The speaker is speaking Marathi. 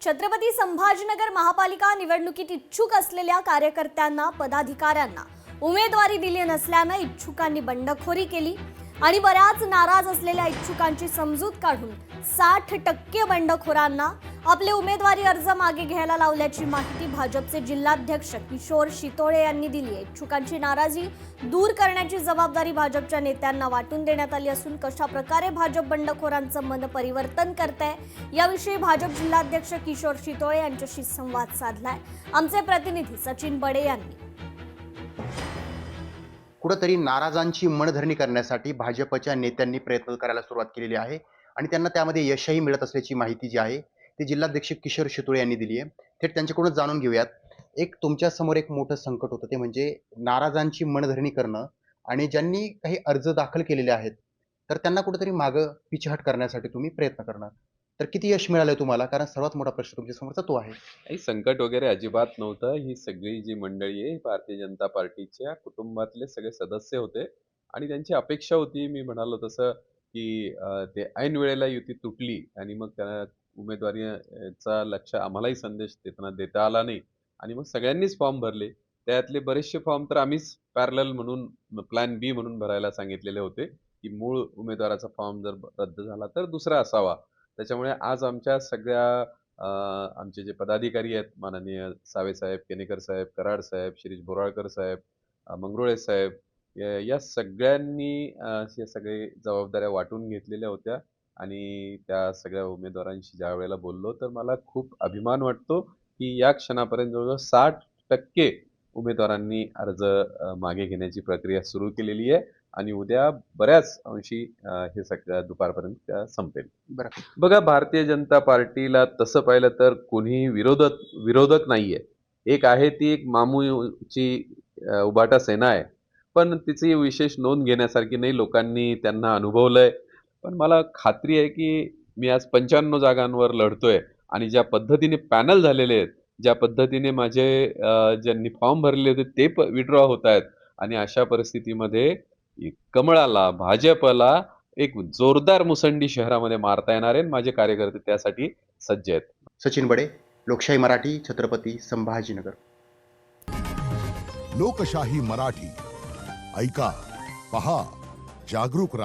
छत्रपती संभाजीनगर महापालिका निवडणुकीत इच्छुक असलेल्या कार्यकर्त्यांना पदाधिकाऱ्यांना उमेदवारी दिली नसल्याने इच्छुकांनी बंडखोरी केली आणि बऱ्याच नाराज असलेल्या इच्छुकांची समजूत काढून 60% बंडखोरांना आपले उमेदवारी अर्ज मागे घ्यायला लावल्याची माहिती भाजपचे जिल्हाध्यक्ष किशोर शितोळे यांनी दिली आहे। इच्छुकांची नाराजी दूर करण्याची जबाबदारी भाजपच्या नेत्यांना वाटून देण्यात आली असून कशा प्रकारे भाजप बंडखोरांचं मन परिवर्तन करते याविषयी भाजप जिल्हाध्यक्ष किशोर शितोळे यांच्याशी संवाद साधलाय आमचे प्रतिनिधी सचिन बडे यांनी। कुठेतरी नाराजांची मनधरणी करण्यासाठी भाजपच्या नेत्यांनी प्रयत्न करायला सुरुवात केलेली आहे आणि त्यांना त्यामध्ये यशही मिळत असल्याची माहिती जी आहे ती जिल्हाध्यक्ष किशोर शितोळे यांनी दिली आहे। थेट त्यांच्याकडून जाणून घेऊयात। एक तुमच्या समोर एक मोठं संकट होतं ते म्हणजे नाराजांची मनधरणी करणं आणि ज्यांनी काही अर्ज दाखल केलेले आहेत तर त्यांना कुठेतरी मागं पिछेहाट करण्यासाठी तुम्ही प्रयत्न करणार, तर किती यश मिळालंय तुम्हाला? कारण सर्वात मोठा प्रश्न तुमच्या समोरचा तो आहे। काही संकट वगैरे अजिबात नव्हतं। ही सगळी जी मंडळी आहे भारतीय जनता पार्टीच्या कुटुंबातले सगळे सदस्य होते आणि त्यांची अपेक्षा होती, मी म्हणालो तसं, की ते ऐन वेळेला युती तुटली आणि मग त्या उमेदवारीचा लक्ष आम्हालाही संदेश देताना देता आला नाही आणि मग सगळ्यांनीच फॉर्म भरले। त्यातले बरेचसे फॉर्म तर आम्हीच पॅरलल म्हणून प्लॅन बी म्हणून भरायला सांगितलेले होते, की मूळ उमेदवाराचा फॉर्म जर रद्द झाला तर दुसरा असावा। त्याच्यामुळे आज आमच्या सगळ्या आमचे जे पदाधिकारी आहेत, माननीय सावे साहेब, केनेकर साहेब, कराड साहेब, शिरीष बोराळकर साहेब, मंगरुळे साहेब, या सगळ्यांनी या सगळे जबाबदाऱ्या वाटून घेतलेल्या होत्या आणि त्या सगळ्या उमेदवारांशी ज्या वेळेला बोललो तर मला खूप अभिमान वाटतो, की या क्षणापर्यंत जवळजवळ 60% उमेदवारांनी अर्ज मागे घेण्याची प्रक्रिया सुरू केलेली आहे आणि उद्या बऱ्याच अंशी हे सगळं दुपारपर्यंत संपेल। बघा, भारतीय जनता पार्टीला तसं पाहिलं तर कोणी विरोधक नाहीये। एक आहे ती एक मामूची उबाटा सेना आहे, पण तिची विशेष नोंद घेण्यासारखी नाही, लोकांनी त्यांना अनुभवलंय। पण मला खात्री आहे की मी आज 95 जागांवर लढतोय आणि ज्या पद्धतीने पॅनल झालेले आहेत, ज्या पद्धतीने माझे ज्यांनी फॉर्म भरले होते ते विड्रॉ होत आहेत आणि अशा परिस्थितीमध्ये कमळाला, भाजपला एक जोरदार मुसंडी शहरामध्ये मारता येणार आहे। माझे कार्यकर्ते त्यासाठी सज्ज आहेत। सचिन बडे, लोकशाही मराठी, छत्रपती संभाजीनगर। लोकशाही मराठी ऐका, पहा, जागरूक रहा।